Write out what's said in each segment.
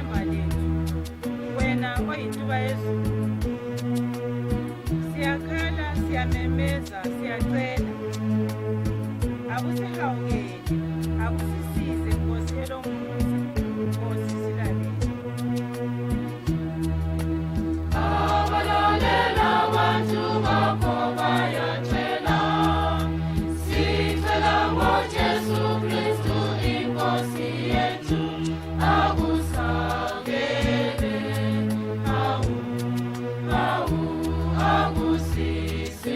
ithemba lethu, wena oyintuba yezulu. Siyakhala, siyamemeza, siyacela. Akusihawukele, akusisize Nkosi elomusa, Nkosi silalele. Abalalela abantu bakho bayacela, sicela ngoJesu Kristu iNkosi yethu, akusakele, akusisize.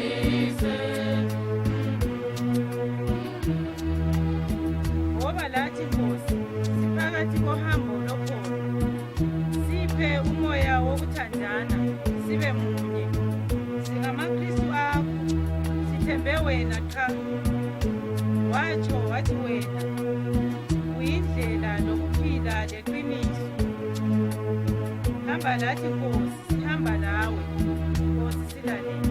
Ngoba lathi Nkosi, siphakathi kohambo lokholo, siphe umoya wokuthandana, sibe munye. SingamaKristu akho, sithembe wena qha. Watsho wathi wena uyindlela lokuphila leqiniso. Hamba lathi Nkosi, sihamba nawe, Nkosi silalele.